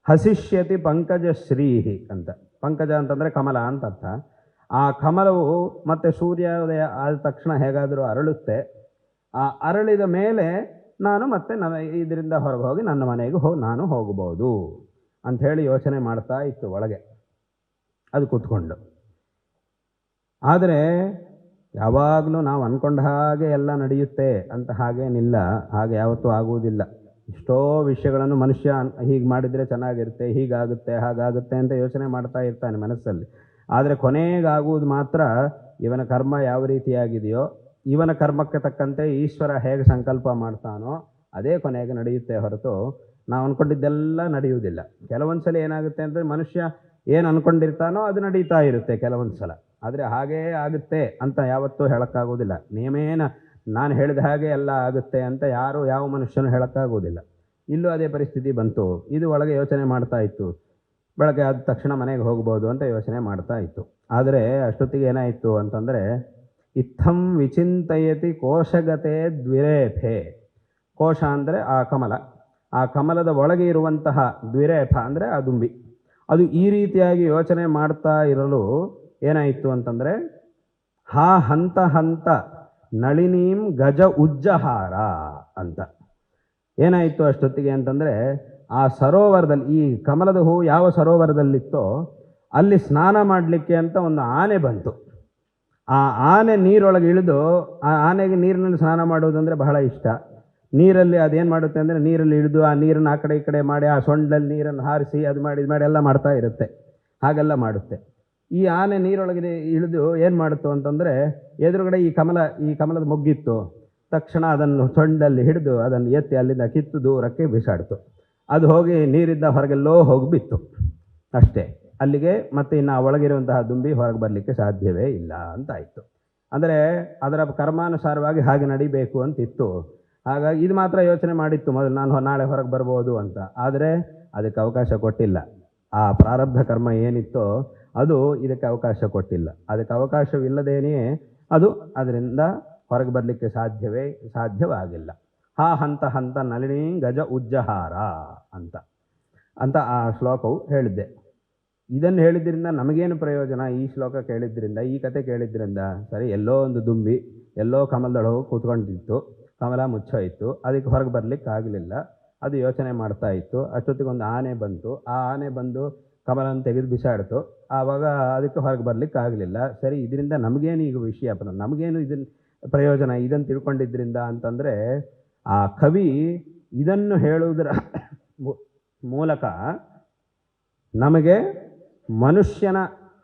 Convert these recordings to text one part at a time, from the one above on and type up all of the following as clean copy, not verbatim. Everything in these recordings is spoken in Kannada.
ಹಸಿಷ್ಯತಿ ಪಂಕಜ ಶ್ರೀಹಿ ಅಂತ. ಪಂಕಜ ಅಂತಂದರೆ ಕಮಲ ಅಂತ ಅರ್ಥ. ಆ ಕಮಲವು ಮತ್ತು ಸೂರ್ಯೋದಯ ಆದ ತಕ್ಷಣ ಹೇಗಾದರೂ ಅರಳುತ್ತೆ. ಆ ಅರಳಿದ ಮೇಲೆ ನಾನು ಮತ್ತೆ ಇದರಿಂದ ಹೊರಗೆ ಹೋಗಿ ನನ್ನ ಮನೆಗೆ ನಾನು ಹೋಗಬಹುದು ಅಂಥೇಳಿ ಯೋಚನೆ ಮಾಡ್ತಾ ಇತ್ತು ಒಳಗೆ ಅದು ಕೂತ್ಕೊಂಡು. ಆದರೆ ಯಾವಾಗಲೂ ನಾವು ಅಂದ್ಕೊಂಡ ಹಾಗೆ ಎಲ್ಲ ನಡೆಯುತ್ತೆ ಅಂತ ಹಾಗೇನಿಲ್ಲ, ಹಾಗೆ ಯಾವತ್ತೂ ಆಗುವುದಿಲ್ಲ. ಎಷ್ಟೋ ವಿಷಯಗಳನ್ನು ಮನುಷ್ಯ ಹೀಗೆ ಮಾಡಿದರೆ ಚೆನ್ನಾಗಿರುತ್ತೆ, ಹೀಗಾಗುತ್ತೆ ಹಾಗಾಗುತ್ತೆ ಅಂತ ಯೋಚನೆ ಮಾಡ್ತಾ ಇರ್ತಾನೆ ಮನಸ್ಸಲ್ಲಿ. ಆದರೆ ಕೊನೆಗಾಗುವುದು ಮಾತ್ರ ಇವನ ಕರ್ಮ ಯಾವ ರೀತಿಯಾಗಿದೆಯೋ, ಇವನ ಕರ್ಮಕ್ಕೆ ತಕ್ಕಂತೆ ಈಶ್ವರ ಹೇಗೆ ಸಂಕಲ್ಪ ಮಾಡ್ತಾನೋ ಅದೇ ಕೊನೆಗೆ ನಡೆಯುತ್ತೆ ಹೊರತು ನಾವು ಅಂದ್ಕೊಂಡಿದ್ದೆಲ್ಲ ನಡೆಯುವುದಿಲ್ಲ. ಕೆಲವೊಂದು ಸಲ ಏನಾಗುತ್ತೆ ಅಂದರೆ ಮನುಷ್ಯ ಏನು ಅಂದ್ಕೊಂಡಿರ್ತಾನೋ ಅದು ನಡೀತಾ ಇರುತ್ತೆ ಕೆಲವೊಂದು ಸಲ. ಆದರೆ ಹಾಗೇ ಆಗುತ್ತೆ ಅಂತ ಯಾವತ್ತೂ ಹೇಳೋಕ್ಕಾಗೋದಿಲ್ಲ. ನೇಮೇನ ನಾನು ಹೇಳಿದ ಹಾಗೆ ಎಲ್ಲ ಆಗುತ್ತೆ ಅಂತ ಯಾವ ಮನುಷ್ಯನೂ ಹೇಳೋಕ್ಕಾಗೋದಿಲ್ಲ. ಇಲ್ಲೂ ಅದೇ ಪರಿಸ್ಥಿತಿ ಬಂತು. ಇದು ಒಳಗೆ ಯೋಚನೆ ಮಾಡ್ತಾ ಇತ್ತು. ಬೆಳಗ್ಗೆ ಆದ ತಕ್ಷಣ ಮನೆಗೆ ಹೋಗ್ಬೋದು ಅಂತ ಯೋಚನೆ ಮಾಡ್ತಾ ಇತ್ತು. ಆದರೆ ಅಷ್ಟೊತ್ತಿಗೆ ಏನಾಯಿತು ಅಂತಂದರೆ, ಇತ್ತಂ ವಿಚಿಂತಯತಿ ಕೋಶಗತೆ ದ್ವಿರೇಫೆ. ಕೋಶ ಅಂದರೆ ಆ ಕಮಲ, ಆ ಕಮಲದ ಒಳಗೆ ಇರುವಂತಹ ದ್ವಿರೇಫ ಅಂದರೆ ಆ ದುಂಬಿ. ಅದು ಈ ರೀತಿಯಾಗಿ ಯೋಚನೆ ಮಾಡ್ತಾ ಇರಲು ಏನಾಯಿತು ಅಂತಂದರೆ, ಹಂತ ಹಂತ ನಳಿನೀಂ ಗಜ ಉಜ್ಜಹಾರ ಅಂತ. ಏನಾಯಿತು ಅಷ್ಟೊತ್ತಿಗೆ ಅಂತಂದರೆ, ಆ ಸರೋವರದಲ್ಲಿ, ಈ ಕಮಲದ ಹೂ ಯಾವ ಸರೋವರದಲ್ಲಿತ್ತೋ ಅಲ್ಲಿ ಸ್ನಾನ ಮಾಡಲಿಕ್ಕೆ ಅಂತ ಒಂದು ಆನೆ ಬಂತು. ಆ ಆನೆ ನೀರೊಳಗೆ ಇಳಿದು, ಆ ಆನೆಗೆ ನೀರಿನಲ್ಲಿ ಸ್ನಾನ ಮಾಡೋದಂದರೆ ಬಹಳ ಇಷ್ಟ. ನೀರಲ್ಲಿ ಅದೇನು ಮಾಡುತ್ತೆ ಅಂದರೆ, ನೀರಲ್ಲಿ ಇಳಿದು ಆ ನೀರನ್ನು ಆ ಕಡೆ ಈ ಕಡೆ ಮಾಡಿ ಆ ಸೊಂಡಲ್ಲಿ ನೀರನ್ನು ಹಾರಿಸಿ ಅದು ಮಾಡಿ ಎಲ್ಲ ಮಾಡ್ತಾ ಇರುತ್ತೆ. ಹಾಗೆಲ್ಲ ಮಾಡುತ್ತೆ. ಈ ಆನೆ ನೀರೊಳಗೆ ಇಳಿದು ಏನು ಮಾಡುತ್ತು ಅಂತಂದರೆ, ಎದುರುಗಡೆ ಈ ಕಮಲದ ಮೊಗ್ಗಿತ್ತು. ತಕ್ಷಣ ಅದನ್ನು ಸೊಂಡಲ್ಲಿ ಹಿಡಿದು ಅದನ್ನು ಎತ್ತಿ ಅಲ್ಲಿಂದ ಕಿತ್ತು ದೂರಕ್ಕೆ ಬಿಸಾಡ್ತು. ಅದು ಹೋಗಿ ನೀರಿದ್ದ ಹೊರಗೆಲ್ಲೋ ಹೋಗಿ ಬಿತ್ತು ಅಷ್ಟೇ. ಅಲ್ಲಿಗೆ ಮತ್ತೆ ಇನ್ನು ಒಳಗಿರುವಂತಹ ದುಂಬಿ ಹೊರಗೆ ಬರಲಿಕ್ಕೆ ಸಾಧ್ಯವೇ ಇಲ್ಲ ಅಂತಾಯಿತು. ಅಂದರೆ ಅದರ ಕರ್ಮಾನುಸಾರವಾಗಿ ಹಾಗೆ ನಡಿಬೇಕು ಅಂತಿತ್ತು. ಹಾಗಾಗಿ ಇದು ಮಾತ್ರ ಯೋಚನೆ ಮಾಡಿತ್ತು ಮೊದಲು, ನಾನು ನಾಳೆ ಹೊರಗೆ ಬರ್ಬೋದು ಅಂತ. ಆದರೆ ಅದಕ್ಕೆ ಅವಕಾಶ ಕೊಟ್ಟಿಲ್ಲ. ಆ ಪ್ರಾರಬ್ಧ ಕರ್ಮ ಏನಿತ್ತೋ ಅದು ಇದಕ್ಕೆ ಅವಕಾಶ ಕೊಟ್ಟಿಲ್ಲ. ಅದಕ್ಕೆ ಅವಕಾಶವಿಲ್ಲದೇನೆಯೇ ಅದು ಅದರಿಂದ ಹೊರಗೆ ಬರಲಿಕ್ಕೆ ಸಾಧ್ಯವಾಗಿಲ್ಲ. ಹಂತ ಹಂತ ನಳಿನಿ ಗಜ ಉಜ್ಜಹಾರ ಅಂತ ಆ ಶ್ಲೋಕವು ಹೇಳಿದ್ದೆ. ಇದನ್ನು ಹೇಳಿದ್ರಿಂದ ನಮಗೇನು ಪ್ರಯೋಜನ? ಈ ಶ್ಲೋಕ ಕೇಳಿದ್ರಿಂದ, ಈ ಕತೆ ಕೇಳಿದ್ರಿಂದ, ಸರಿ ಎಲ್ಲೋ ಒಂದು ದುಂಬಿ ಎಲ್ಲೋ ಕಮಲದೊಳಗೆ ಕೂತ್ಕೊಂಡಿತ್ತು, ಕಮಲ ಮುಚ್ಚೋಯಿತು, ಅದಕ್ಕೆ ಹೊರಗೆ ಬರಲಿಕ್ಕೆ ಆಗಲಿಲ್ಲ. ಅದು ಯೋಚನೆ ಮಾಡ್ತಾ ಇತ್ತು. ಅಷ್ಟೊತ್ತಿಗೆ ಒಂದು ಆನೆ ಬಂತು. ಆ ಆನೆ ಬಂದು ಕಮಲನ ತೆಗೆದು ಬಿಸಾಡ್ತು. ಆವಾಗ ಅದಕ್ಕೆ ಹೊರಗೆ ಬರಲಿಕ್ಕೆ ಆಗಲಿಲ್ಲ. ಸರಿ, ಇದರಿಂದ ನಮಗೇನು ಈಗ ವಿಷಯ, ನಮಗೇನು ಇದನ್ನು ಪ್ರಯೋಜನ ಇದನ್ನು ತಿಳ್ಕೊಂಡಿದ್ದರಿಂದ ಅಂತಂದರೆ, ಆ ಕವಿ ಇದನ್ನು ಹೇಳುವುದರ ಮೂಲಕ ನಮಗೆ ಮನುಷ್ಯನ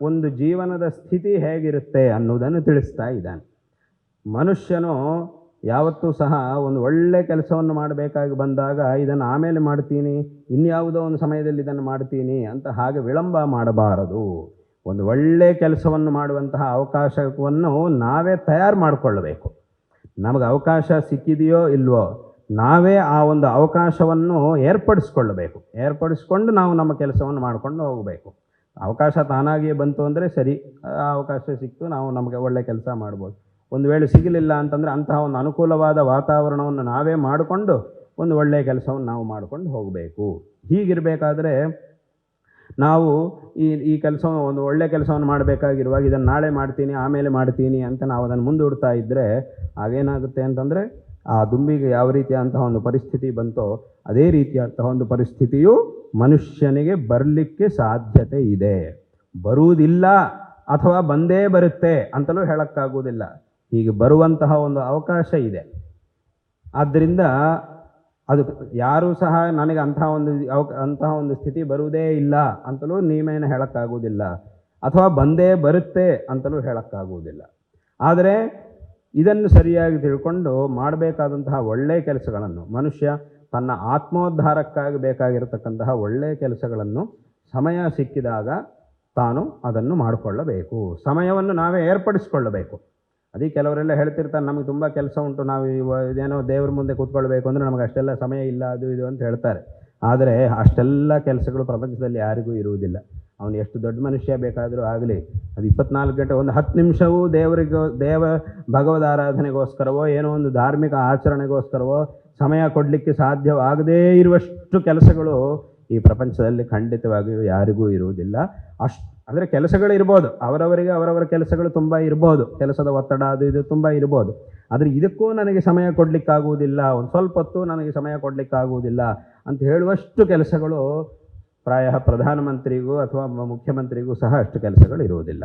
ಒಂದು ಜೀವನದ ಸ್ಥಿತಿ ಹೇಗಿರುತ್ತೆ ಅನ್ನೋದನ್ನು ತಿಳಿಸ್ತಾ ಇದ್ದಾನೆ. ಮನುಷ್ಯನು ಯಾವತ್ತೂ ಸಹ ಒಂದು ಒಳ್ಳೆ ಕೆಲಸವನ್ನು ಮಾಡಬೇಕಾಗಿ ಬಂದಾಗ ಇದನ್ನು ಆಮೇಲೆ ಮಾಡ್ತೀನಿ, ಇನ್ಯಾವುದೋ ಒಂದು ಸಮಯದಲ್ಲಿ ಇದನ್ನು ಮಾಡ್ತೀನಿ ಅಂತ ಹಾಗೆ ವಿಳಂಬ ಮಾಡಬಾರದು. ಒಂದು ಒಳ್ಳೆಯ ಕೆಲಸವನ್ನು ಮಾಡುವಂತಹ ಅವಕಾಶವನ್ನು ನಾವೇ ತಯಾರು ಮಾಡಿಕೊಳ್ಳಬೇಕು. ನಮಗೆ ಅವಕಾಶ ಸಿಕ್ಕಿದೆಯೋ ಇಲ್ವೋ, ನಾವೇ ಆ ಒಂದು ಅವಕಾಶವನ್ನು ಏರ್ಪಡಿಸ್ಕೊಂಡು ನಾವು ನಮ್ಮ ಕೆಲಸವನ್ನು ಮಾಡಿಕೊಂಡು ಹೋಗಬೇಕು. ಅವಕಾಶ ತಾನಾಗಿಯೇ ಬಂತು ಅಂದರೆ ಸರಿ, ಆ ಅವಕಾಶ ಸಿಕ್ತು, ನಮಗೆ ಒಳ್ಳೆ ಕೆಲಸ ಮಾಡ್ಬೋದು. ಒಂದು ವೇಳೆ ಸಿಗಲಿಲ್ಲ ಅಂತಂದರೆ ಅಂತಹ ಒಂದು ಅನುಕೂಲವಾದ ವಾತಾವರಣವನ್ನು ನಾವೇ ಮಾಡಿಕೊಂಡು ಒಂದು ಒಳ್ಳೆಯ ಕೆಲಸವನ್ನು ನಾವು ಮಾಡಿಕೊಂಡು ಹೋಗಬೇಕು. ಹೀಗಿರಬೇಕಾದ್ರೆ ನಾವು ಈ ಕೆಲಸವನ್ನು, ಒಂದು ಒಳ್ಳೆಯ ಕೆಲಸವನ್ನು ಮಾಡಬೇಕಾಗಿರುವಾಗ ಇದನ್ನು ನಾಳೆ ಮಾಡ್ತೀನಿ ಆಮೇಲೆ ಮಾಡ್ತೀನಿ ಅಂತ ನಾವು ಅದನ್ನು ಮುಂದೂಡ್ತಾ ಇದ್ದರೆ ಆಗೇನಾಗುತ್ತೆ ಅಂತಂದರೆ, ಆ ದುಂಬಿಗೆ ಯಾವ ರೀತಿಯಾದಂತಹ ಒಂದು ಪರಿಸ್ಥಿತಿ ಬಂತೋ ಅದೇ ರೀತಿಯಾದಂತಹ ಒಂದು ಪರಿಸ್ಥಿತಿಯು ಮನುಷ್ಯನಿಗೆ ಬರಲಿಕ್ಕೆ ಸಾಧ್ಯತೆ ಇದೆ. ಬರುವುದಿಲ್ಲ ಅಥವಾ ಬಂದೇ ಬರುತ್ತೆ ಅಂತಲೂ ಹೇಳೋಕ್ಕಾಗುವುದಿಲ್ಲ. ಹೀಗೆ ಬರುವಂತಹ ಒಂದು ಅವಕಾಶ ಇದೆ. ಆದ್ದರಿಂದ ಅದು ಯಾರೂ ಸಹ ನನಗೆ ಅಂತಹ ಒಂದು ಸ್ಥಿತಿ ಬರುವುದೇ ಇಲ್ಲ ಅಂತಲೂ ನೀವೇನು ಹೇಳೋಕ್ಕಾಗುವುದಿಲ್ಲ, ಅಥವಾ ಬಂದೇ ಬರುತ್ತೆ ಅಂತಲೂ ಹೇಳೋಕ್ಕಾಗುವುದಿಲ್ಲ. ಆದರೆ ಇದನ್ನು ಸರಿಯಾಗಿ ತಿಳ್ಕೊಂಡು ಮಾಡಬೇಕಾದಂತಹ ಒಳ್ಳೆಯ ಕೆಲಸಗಳನ್ನು, ಮನುಷ್ಯ ತನ್ನ ಆತ್ಮೋದ್ಧಾರಕ್ಕಾಗಿ ಬೇಕಾಗಿರತಕ್ಕಂತಹ ಒಳ್ಳೆಯ ಕೆಲಸಗಳನ್ನು ಸಮಯ ಸಿಕ್ಕಿದಾಗ ತಾನು ಅದನ್ನು ಮಾಡಿಕೊಳ್ಳಬೇಕು. ಸಮಯವನ್ನು ನಾವೇ ಏರ್ಪಡಿಸ್ಕೊಳ್ಳಬೇಕು. ಅದೇ ಕೆಲವರೆಲ್ಲ ಹೇಳ್ತಿರ್ತಾರೆ, ನಮಗೆ ತುಂಬ ಕೆಲಸ ಉಂಟು, ನಾವು ಇದೇನೋ ದೇವ್ರ ಮುಂದೆ ಕೂತ್ಕೊಳ್ಬೇಕು ಅಂದರೆ ನಮಗೆ ಅಷ್ಟೆಲ್ಲ ಸಮಯ ಇಲ್ಲ, ಅದು ಇದು ಅಂತ ಹೇಳ್ತಾರೆ. ಆದರೆ ಅಷ್ಟೆಲ್ಲ ಕೆಲಸಗಳು ಪ್ರಪಂಚದಲ್ಲಿ ಯಾರಿಗೂ ಇರುವುದಿಲ್ಲ. ಅವನು ಎಷ್ಟು ದೊಡ್ಡ ಮನುಷ್ಯ ಬೇಕಾದರೂ ಆಗಲಿ, ಅದು 24 ಗಂಟೆ, ಒಂದು 10 ನಿಮಿಷವೂ ಭಗವದ್ ಆರಾಧನೆಗೋಸ್ಕರವೋ ಏನೋ ಒಂದು ಧಾರ್ಮಿಕ ಆಚರಣೆಗೋಸ್ಕರವೋ ಸಮಯ ಕೊಡಲಿಕ್ಕೆ ಸಾಧ್ಯವಾಗದೇ ಇರುವಷ್ಟು ಕೆಲಸಗಳು ಈ ಪ್ರಪಂಚದಲ್ಲಿ ಖಂಡಿತವಾಗಿಯೂ ಯಾರಿಗೂ ಇರುವುದಿಲ್ಲ. ಅಂದರೆ ಕೆಲಸಗಳಿರ್ಬೋದು, ಅವರವರಿಗೆ ಅವರವರ ಕೆಲಸಗಳು ತುಂಬ ಇರ್ಬೋದು, ಕೆಲಸದ ಒತ್ತಡ ಅದು ಇದು ತುಂಬ ಇರ್ಬೋದು. ಆದರೆ ಇದಕ್ಕೂ ನನಗೆ ಸಮಯ ಕೊಡಲಿಕ್ಕಾಗುವುದಿಲ್ಲ, ಒಂದು ಸ್ವಲ್ಪ ಹೊತ್ತು ನನಗೆ ಸಮಯ ಕೊಡಲಿಕ್ಕಾಗುವುದಿಲ್ಲ ಅಂತ ಹೇಳುವಷ್ಟು ಕೆಲಸಗಳು ಪ್ರಾಯ ಪ್ರಧಾನಮಂತ್ರಿಗೂ ಅಥವಾ ಮುಖ್ಯಮಂತ್ರಿಗೂ ಸಹ ಅಷ್ಟು ಕೆಲಸಗಳು ಇರುವುದಿಲ್ಲ.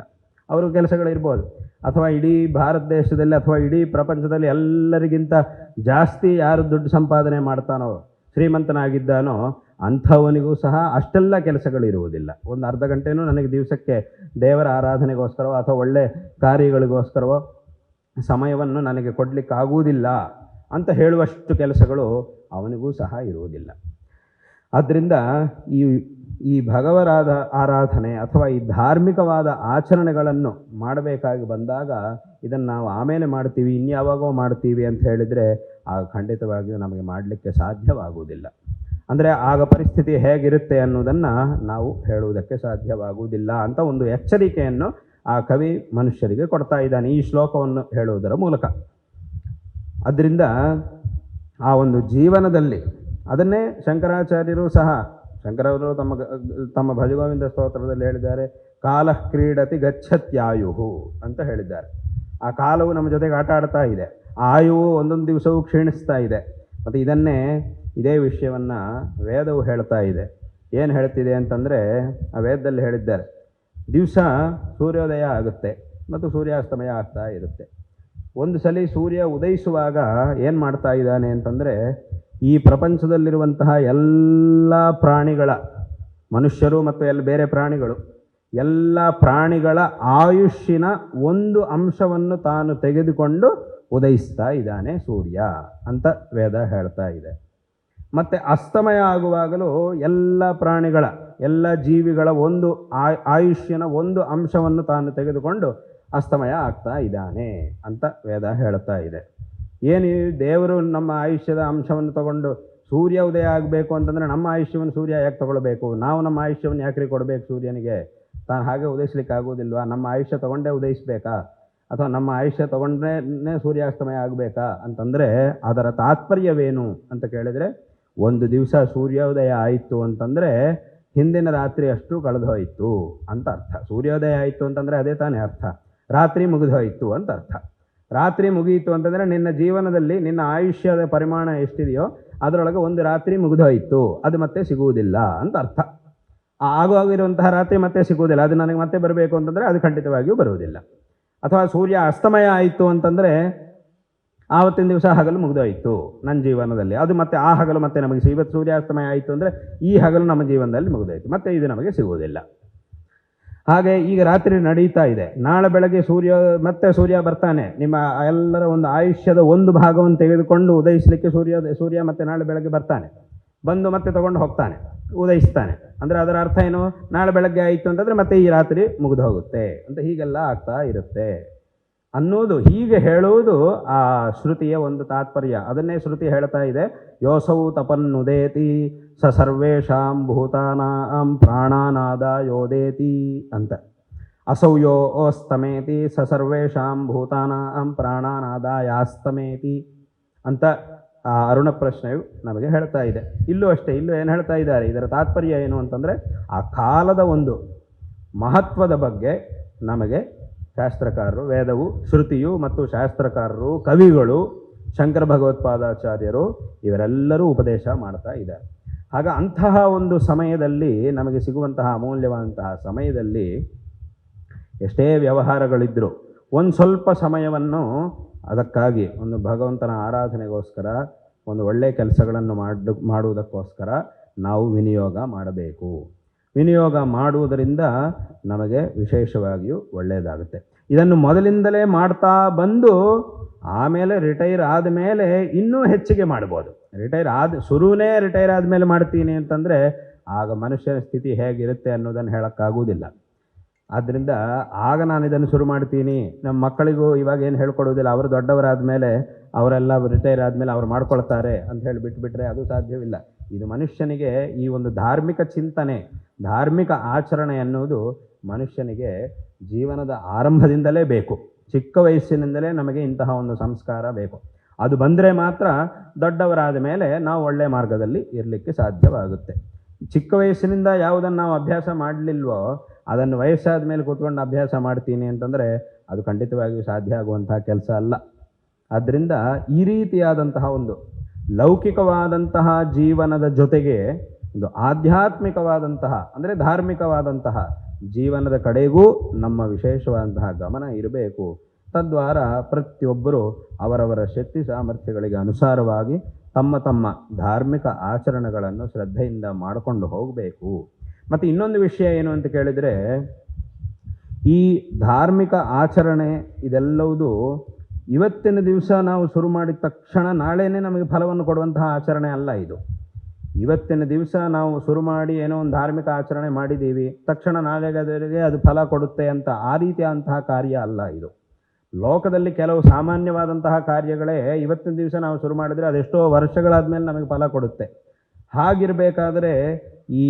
ಅವರು ಕೆಲಸಗಳಿರ್ಬೋದು, ಅಥವಾ ಇಡೀ ಭಾರತ ದೇಶದಲ್ಲಿ ಅಥವಾ ಇಡೀ ಪ್ರಪಂಚದಲ್ಲಿ ಎಲ್ಲರಿಗಿಂತ ಜಾಸ್ತಿ ಯಾರು ದುಡ್ಡು ಸಂಪಾದನೆ ಮಾಡ್ತಾನೋ, ಶ್ರೀಮಂತನಾಗಿದ್ದಾನೋ ಅಂಥವನಿಗೂ ಸಹ ಅಷ್ಟೆಲ್ಲ ಕೆಲಸಗಳಿರುವುದಿಲ್ಲ. ಒಂದು ಅರ್ಧ ಗಂಟೆನೂ ನನಗೆ ದಿವಸಕ್ಕೆ ದೇವರ ಆರಾಧನೆಗೋಸ್ಕರವೋ ಅಥವಾ ಒಳ್ಳೆ ಕಾರ್ಯಗಳಿಗೋಸ್ಕರವೋ ಸಮಯವನ್ನು ನನಗೆ ಕೊಡಲಿಕ್ಕಾಗುವುದಿಲ್ಲ ಅಂತ ಹೇಳುವಷ್ಟು ಕೆಲಸಗಳು ಅವನಿಗೂ ಸಹ ಇರುವುದಿಲ್ಲ. ಆದ್ದರಿಂದ ಈ ಭಗವರಾದ ಆರಾಧನೆ ಅಥವಾ ಈ ಧಾರ್ಮಿಕವಾದ ಆಚರಣೆಗಳನ್ನು ಮಾಡಬೇಕಾಗಿ ಬಂದಾಗ ಇದನ್ನು ನಾವು ಆಮೇಲೆ ಮಾಡ್ತೀವಿ, ಇನ್ಯಾವಾಗೋ ಮಾಡ್ತೀವಿ ಅಂತ ಹೇಳಿದರೆ ಆಗ ಖಂಡಿತವಾಗಿಯೂ ನಮಗೆ ಮಾಡಲಿಕ್ಕೆ ಸಾಧ್ಯವಾಗುವುದಿಲ್ಲ. ಅಂದರೆ ಆಗ ಪರಿಸ್ಥಿತಿ ಹೇಗಿರುತ್ತೆ ಅನ್ನೋದನ್ನು ನಾವು ಹೇಳುವುದಕ್ಕೆ ಸಾಧ್ಯವಾಗುವುದಿಲ್ಲ ಅಂತ ಒಂದು ಎಚ್ಚರಿಕೆಯನ್ನು ಆ ಕವಿ ಮನುಷ್ಯರಿಗೆ ಕೊಡ್ತಾ ಇದ್ದಾನೆ ಈ ಶ್ಲೋಕವನ್ನು ಹೇಳುವುದರ ಮೂಲಕ. ಅದರಿಂದ ಆ ಒಂದು ಜೀವನದಲ್ಲಿ ಅದನ್ನೇ ಶಂಕರಾಚಾರ್ಯರು ಸಹ, ಶಂಕರವರು ತಮ್ಮ ಭಜಗೋವಿಂದ ಸ್ತೋತ್ರದಲ್ಲಿ ಹೇಳಿದ್ದಾರೆ, ಕಾಲ ಕ್ರೀಡತಿ ಗಚ್ಚತ್ಯಾಯುಹು ಅಂತ ಹೇಳಿದ್ದಾರೆ. ಆ ಕಾಲವು ನಮ್ಮ ಜೊತೆಗೆ ಆಟ ಆಡ್ತಾ ಇದೆ, ಆಯುವು ಒಂದೊಂದು ದಿವಸವೂ ಕ್ಷೀಣಿಸ್ತಾ ಇದೆ. ಮತ್ತು ಇದೇ ವಿಷಯವನ್ನು ವೇದವು ಹೇಳ್ತಾ ಇದೆ. ಏನು ಹೇಳ್ತಿದೆ ಅಂತಂದರೆ, ಆ ವೇದದಲ್ಲಿ ಹೇಳಿದ್ದಾರೆ, ದಿವಸ ಸೂರ್ಯೋದಯ ಆಗುತ್ತೆ ಮತ್ತು ಸೂರ್ಯಾಸ್ತಮಯ ಆಗ್ತಾ ಇರುತ್ತೆ. ಒಂದು ಸಲ ಸೂರ್ಯ ಉದಯಿಸುವಾಗ ಏನು ಮಾಡ್ತಾ ಇದ್ದಾನೆ ಅಂತಂದರೆ, ಈ ಪ್ರಪಂಚದಲ್ಲಿರುವಂತಹ ಎಲ್ಲ ಪ್ರಾಣಿಗಳ, ಮನುಷ್ಯರು ಮತ್ತು ಬೇರೆ ಪ್ರಾಣಿಗಳು, ಎಲ್ಲ ಪ್ರಾಣಿಗಳ ಆಯುಷ್ಯನ ಒಂದು ಅಂಶವನ್ನು ತಾನು ತೆಗೆದುಕೊಂಡು ಉದಯಿಸ್ತಾ ಇದ್ದಾನೆ ಸೂರ್ಯ ಅಂತ ವೇದ ಹೇಳ್ತಾ ಇದೆ. ಮತ್ತು ಅಸ್ತಮಯ ಆಗುವಾಗಲೂ ಎಲ್ಲ ಪ್ರಾಣಿಗಳ, ಎಲ್ಲ ಜೀವಿಗಳ ಒಂದು ಆಯುಷ್ಯನ ಒಂದು ಅಂಶವನ್ನು ತಾನು ತೆಗೆದುಕೊಂಡು ಅಸ್ತಮಯ ಆಗ್ತಾ ಇದ್ದಾನೆ ಅಂತ ವೇದ ಹೇಳ್ತಾ ಇದೆ. ಏನು ದೇವರು ನಮ್ಮ ಆಯುಷ್ಯದ ಅಂಶವನ್ನು ತಗೊಂಡು ಸೂರ್ಯ ಉದಯ ಆಗಬೇಕು ಅಂತಂದರೆ ನಮ್ಮ ಆಯುಷ್ಯವನ್ನು ಸೂರ್ಯ ಯಾಕೆ ತಗೊಳ್ಬೇಕು? ನಾವು ನಮ್ಮ ಆಯುಷ್ಯವನ್ನು ಯಾಕ್ರಿ ಕೊಡಬೇಕು ಸೂರ್ಯನಿಗೆ? ತಾನು ಹಾಗೆ ಉದಯಿಸ್ಲಿಕ್ಕೆ ಆಗೋದಿಲ್ವಾ? ನಮ್ಮ ಆಯುಷ್ಯ ತಗೊಂಡೇ ಉದಯಿಸ್ಬೇಕಾ? ಅಥವಾ ನಮ್ಮ ಆಯುಷ್ಯ ತಗೊಂಡ್ರೇ ಸೂರ್ಯಾಸ್ತಮಯ ಆಗಬೇಕಾ ಅಂತಂದರೆ ಅದರ ತಾತ್ಪರ್ಯವೇನು ಅಂತ ಕೇಳಿದರೆ, ಒಂದು ದಿವಸ ಸೂರ್ಯೋದಯ ಆಯಿತು ಅಂತಂದರೆ ಹಿಂದಿನ ರಾತ್ರಿ ಅಷ್ಟು ಕಳೆದು ಹೋಯಿತು ಅಂತ ಅರ್ಥ. ಸೂರ್ಯೋದಯ ಆಯಿತು ಅಂತಂದರೆ ಅದೇ ತಾನೇ ಅರ್ಥ, ರಾತ್ರಿ ಮುಗಿದು ಹೋಯಿತು ಅಂತ ಅರ್ಥ. ರಾತ್ರಿ ಮುಗಿಯಿತು ಅಂತಂದರೆ ನಿನ್ನ ಜೀವನದಲ್ಲಿ ನಿನ್ನ ಆಯುಷ್ಯದ ಪರಿಮಾಣ ಎಷ್ಟಿದೆಯೋ ಅದರೊಳಗೆ ಒಂದು ರಾತ್ರಿ ಮುಗಿದು ಹೋಯಿತು, ಅದು ಮತ್ತೆ ಸಿಗುವುದಿಲ್ಲ ಅಂತ ಅರ್ಥ. ಆಗುವಾಗಿರುವಂತಹ ರಾತ್ರಿ ಮತ್ತೆ ಸಿಗುವುದಿಲ್ಲ, ಅದು ನನಗೆ ಮತ್ತೆ ಬರಬೇಕು ಅಂತಂದರೆ ಅದು ಖಂಡಿತವಾಗಿಯೂ ಬರುವುದಿಲ್ಲ. ಅಥವಾ ಸೂರ್ಯ ಅಸ್ತಮಯ ಆಯಿತು ಅಂತಂದರೆ ಆವತ್ತಿನ ದಿವಸ ಹಗಲು ಮುಗಿದೋಯಿತು ನನ್ನ ಜೀವನದಲ್ಲಿ, ಅದು ಮತ್ತೆ ಆ ಹಗಲು ಮತ್ತೆ ನಮಗೆ ಇವತ್ತು ಸೂರ್ಯಾಸ್ತಮಯ ಆಯಿತು ಅಂದರೆ ಈ ಹಗಲು ನಮ್ಮ ಜೀವನದಲ್ಲಿ ಮುಗಿದೋಯ್ತು, ಮತ್ತೆ ಇದು ನಮಗೆ ಸಿಗುವುದಿಲ್ಲ. ಹಾಗೆ ಈಗ ರಾತ್ರಿ ನಡೀತಾ ಇದೆ, ನಾಳೆ ಬೆಳಗ್ಗೆ ಸೂರ್ಯ ಬರ್ತಾನೆ, ನಿಮ್ಮ ಎಲ್ಲರ ಒಂದು ಆಯುಷ್ಯದ ಒಂದು ಭಾಗವನ್ನು ತೆಗೆದುಕೊಂಡು ಉದಯಿಸಲಿಕ್ಕೆ ಸೂರ್ಯ ಮತ್ತೆ ನಾಳೆ ಬೆಳಗ್ಗೆ ಬರ್ತಾನೆ, ಬಂದು ಮತ್ತೆ ತಗೊಂಡು ಹೋಗ್ತಾನೆ, ಉದಯಿಸ್ತಾನೆ. ಅಂದರೆ ಅದರ ಅರ್ಥ ಏನು? ನಾಳೆ ಬೆಳಗ್ಗೆ ಆಯಿತು ಅಂತಂದರೆ ಮತ್ತೆ ಈ ರಾತ್ರಿ ಮುಗಿದು ಹೋಗುತ್ತೆ ಅಂತ ಹೀಗೆಲ್ಲ ಆಗ್ತಾ ಇರುತ್ತೆ ಅನ್ನೋದು, ಹೀಗೆ ಹೇಳುವುದು ಆ ಶ್ರುತಿಯ ಒಂದು ತಾತ್ಪರ್ಯ. ಅದನ್ನೇ ಶ್ರುತಿ ಹೇಳ್ತಾ ಇದೆ, ಯೋಸೌ ತಪನ್ನುದೇತಿ ಸ ಸರ್ವೇಷಾಂ ಭೂತಾನಾಂ ಪ್ರಾಣಾನಾದ ಯೋದೇತಿ ಅಂತ. ಅಸೌಯೋ ಓಸ್ತಮೇತಿ ಸ ಸರ್ವೇಷಾಂ ಭೂತಾನಾಂ ಪ್ರಾಣಾನಾದ ಯಾಸ್ತಮೇತಿ ಅಂತ ಆ ಅರುಣ ಪ್ರಶ್ನೆಯು ನಮಗೆ ಹೇಳ್ತಾ ಇದೆ. ಇಲ್ಲೂ ಅಷ್ಟೇ, ಇಲ್ಲೂ ಏನು ಹೇಳ್ತಾ ಇದ್ದಾರೆ, ಇದರ ತಾತ್ಪರ್ಯ ಏನು ಅಂತಂದರೆ ಆ ಕಾಲದ ಒಂದು ಮಹತ್ವದ ಬಗ್ಗೆ ನಮಗೆ ಶಾಸ್ತ್ರಕಾರರು, ವೇದವು, ಶ್ರುತಿಯು ಮತ್ತು ಶಾಸ್ತ್ರಕಾರರು, ಕವಿಗಳು, ಶಂಕರ ಭಗವತ್ಪಾದಾಚಾರ್ಯರು ಇವರೆಲ್ಲರೂ ಉಪದೇಶ ಮಾಡ್ತಾ ಇದ್ದಾರೆ. ಆಗ ಅಂತಹ ಒಂದು ಸಮಯದಲ್ಲಿ ನಮಗೆ ಸಿಗುವಂತಹ ಅಮೂಲ್ಯವಾದಂತಹ ಸಮಯದಲ್ಲಿ ಎಷ್ಟೇ ವ್ಯವಹಾರಗಳಿದ್ದರೂ ಒಂದು ಸ್ವಲ್ಪ ಸಮಯವನ್ನು ಅದಕ್ಕಾಗಿ ಒಂದು ಭಗವಂತನ ಆರಾಧನೆಗೋಸ್ಕರ, ಒಂದು ಒಳ್ಳೆಯ ಕೆಲಸಗಳನ್ನು ಮಾಡುವುದಕ್ಕೋಸ್ಕರ ನಾವು ವಿನಿಯೋಗ ಮಾಡಬೇಕು. ವಿನಿಯೋಗ ಮಾಡುವುದರಿಂದ ನಮಗೆ ವಿಶೇಷವಾಗಿಯೂ ಒಳ್ಳೆಯದಾಗುತ್ತೆ. ಇದನ್ನು ಮೊದಲಿಂದಲೇ ಮಾಡ್ತಾ ಬಂದು ಆಮೇಲೆ ರಿಟೈರ್ ಆದಮೇಲೆ ಇನ್ನೂ ಹೆಚ್ಚಿಗೆ ಮಾಡ್ಬೋದು. ಶುರುವೇ ರಿಟೈರ್ ಆದಮೇಲೆ ಮಾಡ್ತೀನಿ ಅಂತಂದರೆ ಆಗ ಮನುಷ್ಯನ ಸ್ಥಿತಿ ಹೇಗಿರುತ್ತೆ ಅನ್ನೋದನ್ನು ಹೇಳೋಕ್ಕಾಗುವುದಿಲ್ಲ. ಆದ್ದರಿಂದ ಆಗ ನಾನು ಇದನ್ನು ಶುರು ಮಾಡ್ತೀನಿ, ನಮ್ಮ ಮಕ್ಕಳಿಗೂ ಇವಾಗ ಏನು ಹೇಳ್ಕೊಡೋದಿಲ್ಲ, ಅವರು ದೊಡ್ಡವರಾದ ಮೇಲೆ ಅವರೆಲ್ಲ ರಿಟೈರ್ ಆದಮೇಲೆ ಅವ್ರು ಮಾಡ್ಕೊಳ್ತಾರೆ ಅಂತ ಹೇಳಿ ಬಿಟ್ಟುಬಿಟ್ರೆ ಅದು ಸಾಧ್ಯವಿಲ್ಲ. ಇದು ಮನುಷ್ಯನಿಗೆ ಈ ಒಂದು ಧಾರ್ಮಿಕ ಚಿಂತನೆ, ಧಾರ್ಮಿಕ ಆಚರಣೆ ಅನ್ನೋದು ಮನುಷ್ಯನಿಗೆ ಜೀವನದ ಆರಂಭದಿಂದಲೇ ಬೇಕು. ಚಿಕ್ಕ ವಯಸ್ಸಿನಿಂದಲೇ ನಮಗೆ ಇಂತಹ ಒಂದು ಸಂಸ್ಕಾರ ಬೇಕು. ಅದು ಬಂದರೆ ಮಾತ್ರ ದೊಡ್ಡವರಾದ ಮೇಲೆ ನಾವು ಒಳ್ಳೆಯ ಮಾರ್ಗದಲ್ಲಿ ಇರಲಿಕ್ಕೆ ಸಾಧ್ಯವಾಗುತ್ತೆ. ಚಿಕ್ಕ ವಯಸ್ಸಿನಿಂದ ಯಾವುದನ್ನು ನಾವು ಅಭ್ಯಾಸ ಮಾಡಲಿಲ್ವೋ ಅದನ್ನು ವಯಸ್ಸಾದ ಮೇಲೆ ಕೂತ್ಕೊಂಡು ಅಭ್ಯಾಸ ಮಾಡ್ತೀನಿ ಅಂತಂದರೆ ಅದು ಖಂಡಿತವಾಗಿಯೂ ಸಾಧ್ಯ ಆಗುವಂತಹ ಕೆಲಸ ಅಲ್ಲ. ಆದ್ದರಿಂದ ಈ ರೀತಿಯಾದಂತಹ ಒಂದು ಲೌಕಿಕವಾದಂತಹ ಜೀವನದ ಜೊತೆಗೆ ಒಂದು ಆಧ್ಯಾತ್ಮಿಕವಾದಂತಹ ಅಂದರೆ ಧಾರ್ಮಿಕವಾದಂತಹ ಜೀವನದ ಕಡೆಗೂ ನಮ್ಮ ವಿಶೇಷವಾದಂತಹ ಗಮನ ಇರಬೇಕು. ತದ್ವಾರ ಪ್ರತಿಯೊಬ್ಬರು ಅವರವರ ಶಕ್ತಿ ಸಾಮರ್ಥ್ಯಗಳಿಗೆ ಅನುಸಾರವಾಗಿ ತಮ್ಮ ತಮ್ಮ ಧಾರ್ಮಿಕ ಆಚರಣೆಗಳನ್ನು ಶ್ರದ್ಧೆಯಿಂದ ಮಾಡಿಕೊಂಡು ಹೋಗಬೇಕು. ಮತ್ತು ಇನ್ನೊಂದು ವಿಷಯ ಏನು ಅಂತ ಕೇಳಿದರೆ, ಈ ಧಾರ್ಮಿಕ ಆಚರಣೆ ಇದೆಲ್ಲವುದು ಇವತ್ತಿನ ದಿವಸ ನಾವು ಶುರು ಮಾಡಿದ ತಕ್ಷಣ ನಾಳೆನೇ ನಮಗೆ ಫಲವನ್ನು ಕೊಡುವಂತಹ ಆಚರಣೆ ಅಲ್ಲ ಇದು. ಇವತ್ತಿನ ದಿವಸ ನಾವು ಶುರು ಮಾಡಿ ಏನೋ ಒಂದು ಧಾರ್ಮಿಕ ಆಚರಣೆ ಮಾಡಿದ್ದೀವಿ, ತಕ್ಷಣ ನಾಳೆಗೆ ಅದು ಫಲ ಕೊಡುತ್ತೆ ಅಂತ ಆ ರೀತಿಯಾದಂತಹ ಕಾರ್ಯ ಅಲ್ಲ ಇದು. ಲೋಕದಲ್ಲಿ ಕೆಲವು ಸಾಮಾನ್ಯವಾದಂತಹ ಕಾರ್ಯಗಳೇ ಇವತ್ತಿನ ದಿವಸ ನಾವು ಶುರು ಮಾಡಿದರೆ ಅದೆಷ್ಟೋ ವರ್ಷಗಳಾದ ಮೇಲೆ ನಮಗೆ ಫಲ ಕೊಡುತ್ತೆ. ಹಾಗಿರಬೇಕಾದ್ರೆ ಈ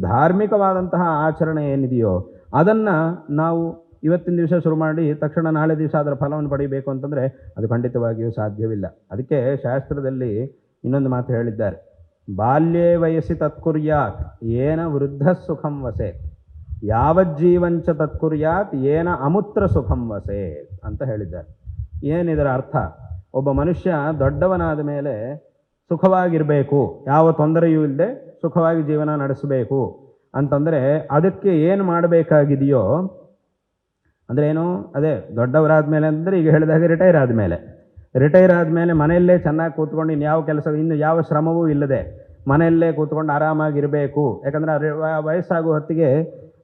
ಧಾರ್ಮಿಕವಾದಂತಹ ಆಚರಣೆ ಏನಿದೆಯೋ ಅದನ್ನು ನಾವು ಇವತ್ತಿನ ದಿವಸ ಶುರು ಮಾಡಿ ತಕ್ಷಣ ನಾಳೆ ದಿವಸ ಅದರ ಫಲವನ್ನು ಪಡೆಯಬೇಕು ಅಂತಂದರೆ ಅದು ಖಂಡಿತವಾಗಿಯೂ ಸಾಧ್ಯವಿಲ್ಲ. ಅದಕ್ಕೆ ಶಾಸ್ತ್ರದಲ್ಲಿ ಇನ್ನೊಂದು ಮಾತು ಹೇಳಿದ್ದಾರೆ, ಬಾಲ್ಯೇ ವಯಸ್ಸಿ ತತ್ಕುರ್ಯಾತ್ ಏನ ವೃದ್ಧ ಸುಖಂ ವಸೇತ್, ಯಾವಜ್ಜೀವಂಚ ತತ್ಕುರ್ಯಾತ್ ಏನ ಅಮುತ್ರ ಸುಖಂ ವಸೇತ್ ಅಂತ ಹೇಳಿದ್ದಾರೆ. ಏನಿದರ ಅರ್ಥ? ಒಬ್ಬ ಮನುಷ್ಯ ದೊಡ್ಡವನಾದ ಮೇಲೆ ಸುಖವಾಗಿರಬೇಕು, ಯಾವ ತೊಂದರೆಯೂ ಇಲ್ಲದೆ ಸುಖವಾಗಿ ಜೀವನ ನಡೆಸಬೇಕು ಅಂತಂದರೆ ಅದಕ್ಕೆ ಏನು ಮಾಡಬೇಕಾಗಿದೆಯೋ ಅಂದರೆ ಏನು, ಅದೇ ದೊಡ್ಡವರಾದ ಮೇಲೆ ಅಂದರೆ ಈಗ ಹೇಳಿದಾಗ ರಿಟೈರ್ ಆದಮೇಲೆ ಮನೆಯಲ್ಲೇ ಚೆನ್ನಾಗಿ ಕೂತ್ಕೊಂಡು ಇನ್ಯಾವ ಕೆಲಸ, ಇನ್ನು ಯಾವ ಶ್ರಮವೂ ಇಲ್ಲದೆ ಮನೆಯಲ್ಲೇ ಕೂತ್ಕೊಂಡು ಆರಾಮಾಗಿರಬೇಕು. ಯಾಕಂದರೆ ವಯಸ್ಸಾಗುವ ಹೊತ್ತಿಗೆ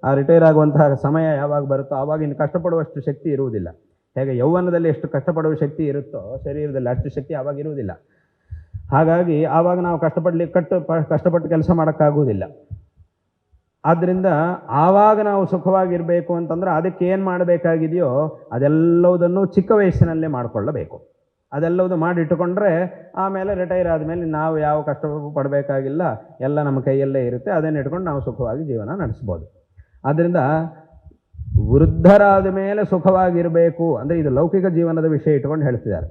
ಆ ರಿಟೈರ್ ಆಗುವಂತಹ ಸಮಯ ಯಾವಾಗ ಬರುತ್ತೋ ಆವಾಗ ಇನ್ನು ಕಷ್ಟಪಡುವಷ್ಟು ಶಕ್ತಿ ಇರುವುದಿಲ್ಲ. ಹೇಗೆ ಯೌವನದಲ್ಲಿ ಎಷ್ಟು ಕಷ್ಟಪಡುವ ಶಕ್ತಿ ಇರುತ್ತೋ ಶರೀರದಲ್ಲಿ ಅಷ್ಟು ಶಕ್ತಿ ಆವಾಗ ಇರುವುದಿಲ್ಲ. ಹಾಗಾಗಿ ಆವಾಗ ನಾವು ಕಷ್ಟಪಟ್ಟು ಕೆಲಸ ಮಾಡೋಕ್ಕಾಗುವುದಿಲ್ಲ. ಆದ್ದರಿಂದ ಆವಾಗ ನಾವು ಸುಖವಾಗಿರಬೇಕು ಅಂತಂದರೆ ಅದಕ್ಕೆ ಏನು ಮಾಡಬೇಕಾಗಿದೆಯೋ ಅದೆಲ್ಲವುದನ್ನು ಚಿಕ್ಕ ವಯಸ್ಸಿನಲ್ಲೇ ಮಾಡಿಕೊಳ್ಳಬೇಕು. ಅದೆಲ್ಲವುದು ಮಾಡಿಟ್ಟುಕೊಂಡ್ರೆ ಆಮೇಲೆ ರಿಟೈರ್ ಆದಮೇಲೆ ನಾವು ಯಾವ ಕಷ್ಟ ಪಡಬೇಕಾಗಿಲ್ಲ, ಎಲ್ಲ ನಮ್ಮ ಕೈಯಲ್ಲೇ ಇರುತ್ತೆ. ಅದನ್ನು ಇಟ್ಕೊಂಡು ನಾವು ಸುಖವಾಗಿ ಜೀವನ ನಡೆಸ್ಬೋದು. ಆದ್ದರಿಂದ ವೃದ್ಧರಾದ ಮೇಲೆ ಸುಖವಾಗಿರಬೇಕು ಅಂದರೆ ಇದು ಲೌಕಿಕ ಜೀವನದ ವಿಷಯ ಇಟ್ಕೊಂಡು ಹೇಳ್ತಿದ್ದಾರೆ.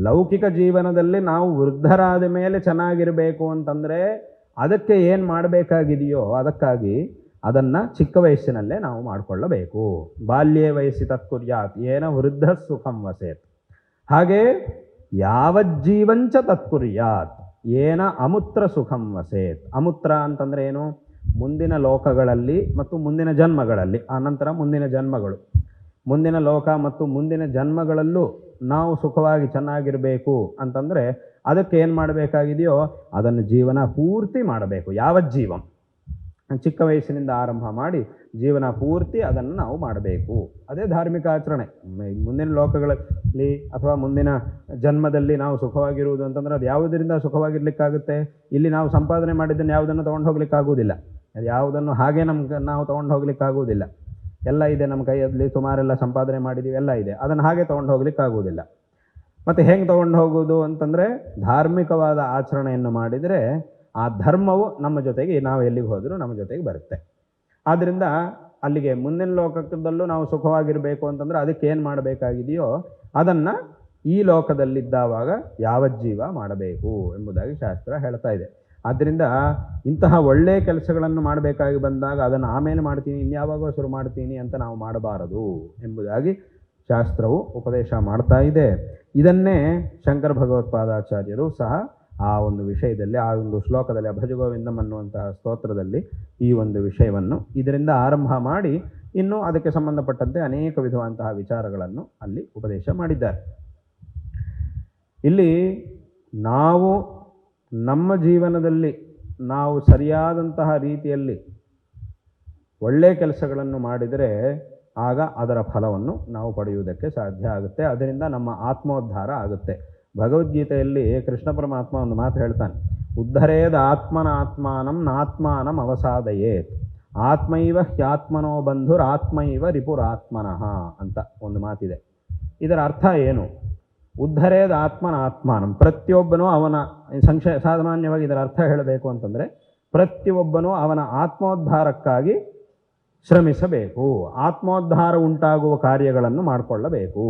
ಲೌಕಿಕ ಜೀವನದಲ್ಲಿ ನಾವು ವೃದ್ಧರಾದ ಮೇಲೆ ಚೆನ್ನಾಗಿರಬೇಕು ಅಂತಂದರೆ ಅದಕ್ಕೆ ಏನು ಮಾಡಬೇಕಾಗಿದೆಯೋ ಅದಕ್ಕಾಗಿ ಅದನ್ನು ಚಿಕ್ಕ ವಯಸ್ಸಿನಲ್ಲೇ ನಾವು ಮಾಡಿಕೊಳ್ಳಬೇಕು. ಬಾಲ್ಯೇ ವಯಸ್ಸಿ ತತ್ಕುರ್ಯಾತ್ ಏನ ವೃದ್ಧ ಸುಖಂ ವಸೇತ್. ಹಾಗೆ ಯಾವಜ್ಜೀವಂಚ ತತ್ಕುರ್ಯಾತ್ ಏನ ಅಮುತ್ರ ಸುಖಂ ವಸೇತ್. ಅಮುತ್ರ ಅಂತಂದರೆ ಏನು? ಮುಂದಿನ ಲೋಕಗಳಲ್ಲಿ ಮತ್ತು ಮುಂದಿನ ಜನ್ಮಗಳಲ್ಲಿ, ಆನಂತರ ಮುಂದಿನ ಜನ್ಮಗಳು, ಮುಂದಿನ ಲೋಕ ಮತ್ತು ಮುಂದಿನ ಜನ್ಮಗಳಲ್ಲೂ ನಾವು ಸುಖವಾಗಿ ಚೆನ್ನಾಗಿರಬೇಕು ಅಂತಂದರೆ ಅದಕ್ಕೆ ಏನು ಮಾಡಬೇಕಾಗಿದೆಯೋ ಅದನ್ನು ಜೀವನ ಪೂರ್ತಿ ಮಾಡಬೇಕು. ಯಾವಜ್ಜೀವಂ, ಚಿಕ್ಕ ವಯಸ್ಸಿನಿಂದ ಆರಂಭ ಮಾಡಿ ಜೀವನ ಪೂರ್ತಿ ಅದನ್ನು ನಾವು ಮಾಡಬೇಕು. ಅದೇ ಧಾರ್ಮಿಕ ಆಚರಣೆ. ಮುಂದಿನ ಲೋಕಗಳಲ್ಲಿ ಅಥವಾ ಮುಂದಿನ ಜನ್ಮದಲ್ಲಿ ನಾವು ಸುಖವಾಗಿರುವುದು ಅಂತಂದರೆ ಅದು ಯಾವುದರಿಂದ ಸುಖವಾಗಿರ್ಲಿಕ್ಕಾಗುತ್ತೆ? ಇಲ್ಲಿ ನಾವು ಸಂಪಾದನೆ ಮಾಡಿದ್ದನ್ನು ಯಾವುದನ್ನು ತೊಗೊಂಡು ಹೋಗ್ಲಿಕ್ಕಾಗುವುದಿಲ್ಲ. ಅದು ಯಾವುದನ್ನು ಹಾಗೆ ನಾವು ತೊಗೊಂಡು ಹೋಗ್ಲಿಕ್ಕಾಗುವುದಿಲ್ಲ. ಎಲ್ಲ ಇದೆ ನಮ್ಮ ಕೈಯಲ್ಲಿ, ಸುಮಾರೆಲ್ಲ ಸಂಪಾದನೆ ಮಾಡಿದ್ದೀವಿ, ಎಲ್ಲ ಇದೆ, ಅದನ್ನು ಹಾಗೆ ತೊಗೊಂಡು ಹೋಗ್ಲಿಕ್ಕಾಗುವುದಿಲ್ಲ. ಮತ್ತು ಹೆಂಗೆ ತೊಗೊಂಡು ಹೋಗೋದು ಅಂತಂದರೆ ಧಾರ್ಮಿಕವಾದ ಆಚರಣೆಯನ್ನು ಮಾಡಿದರೆ ಆ ಧರ್ಮವು ನಮ್ಮ ಜೊತೆಗೆ, ನಾವು ಎಲ್ಲಿಗೆ ಹೋದರೂ ನಮ್ಮ ಜೊತೆಗೆ ಬರುತ್ತೆ. ಆದ್ದರಿಂದ ಅಲ್ಲಿಗೆ ಮುಂದಿನ ಲೋಕದಲ್ಲೂ ನಾವು ಸುಖವಾಗಿರಬೇಕು ಅಂತಂದರೆ ಅದಕ್ಕೆ ಏನು ಮಾಡಬೇಕಾಗಿದೆಯೋ ಅದನ್ನು ಈ ಲೋಕದಲ್ಲಿದ್ದಾವಾಗ ಯಾವಜ್ಜೀವ ಮಾಡಬೇಕು ಎಂಬುದಾಗಿ ಶಾಸ್ತ್ರ ಹೇಳ್ತಾ ಇದೆ. ಆದ್ದರಿಂದ ಇಂತಹ ಒಳ್ಳೆಯ ಕೆಲಸಗಳನ್ನು ಮಾಡಬೇಕಾಗಿ ಬಂದಾಗ ಅದನ್ನು ಆಮೇಲೆ ಮಾಡ್ತೀನಿ, ಇನ್ಯಾವಾಗೋ ಶುರು ಮಾಡ್ತೀನಿ ಅಂತ ನಾವು ಮಾಡಬಾರದು ಎಂಬುದಾಗಿ ಶಾಸ್ತ್ರವು ಉಪದೇಶ ಮಾಡ್ತಾ ಇದೆ. ಇದನ್ನೇ ಶಂಕರ ಭಗವತ್ಪಾದಾಚಾರ್ಯರು ಸಹ ಆ ಒಂದು ವಿಷಯದಲ್ಲಿ, ಆ ಒಂದು ಶ್ಲೋಕದಲ್ಲಿ, ಭಜಗೋವಿಂದಂ ಅನ್ನುವಂತಹ ಸ್ತೋತ್ರದಲ್ಲಿ ಈ ಒಂದು ವಿಷಯವನ್ನು ಇದರಿಂದ ಆರಂಭ ಮಾಡಿ ಇನ್ನು ಅದಕ್ಕೆ ಸಂಬಂಧಪಟ್ಟಂತೆ ಅನೇಕ ವಿಧವಾದಂತಹ ವಿಚಾರಗಳನ್ನು ಅಲ್ಲಿ ಉಪದೇಶ ಮಾಡಿದ್ದಾರೆ. ಇಲ್ಲಿ ನಾವು ನಮ್ಮ ಜೀವನದಲ್ಲಿ ನಾವು ಸರಿಯಾದಂತಹ ರೀತಿಯಲ್ಲಿ ಒಳ್ಳೆಯ ಕೆಲಸಗಳನ್ನು ಮಾಡಿದರೆ ಆಗ ಅದರ ಫಲವನ್ನು ನಾವು ಪಡೆಯುವುದಕ್ಕೆ ಸಾಧ್ಯ ಆಗುತ್ತೆ. ಅದರಿಂದ ನಮ್ಮ ಆತ್ಮೋದ್ಧಾರ ಆಗುತ್ತೆ. ಭಗವದ್ಗೀತೆಯಲ್ಲಿ ಕೃಷ್ಣ ಪರಮಾತ್ಮ ಒಂದು ಮಾತು ಹೇಳ್ತಾನೆ, ಉದ್ಧರೇದ ಆತ್ಮನಾತ್ಮಾನಂ ನಾತ್ಮಾನಂ ಅವಸಾದಯೇತ್, ಆತ್ಮೈವ ಹ್ಯಾತ್ಮನೋ ಬಂಧುರ್ ಆತ್ಮೈವ ರಿಪುರಾತ್ಮನಃ ಅಂತ ಒಂದು ಮಾತಿದೆ. ಇದರ ಅರ್ಥ ಏನು? ಉದ್ಧರೇದ ಆತ್ಮನಾತ್ಮಾನಂ, ಪ್ರತಿಯೊಬ್ಬನೂ ಅವನ ಸಾಮಾನ್ಯವಾಗಿ ಇದರ ಅರ್ಥ ಹೇಳಬೇಕು ಅಂತಂದರೆ ಪ್ರತಿಯೊಬ್ಬನೂ ಅವನ ಆತ್ಮೋದ್ಧಾರಕ್ಕಾಗಿ ಶ್ರಮಿಸಬೇಕು, ಆತ್ಮೋದ್ಧಾರ ಉಂಟಾಗುವ ಕಾರ್ಯಗಳನ್ನು ಮಾಡಿಕೊಳ್ಳಬೇಕು.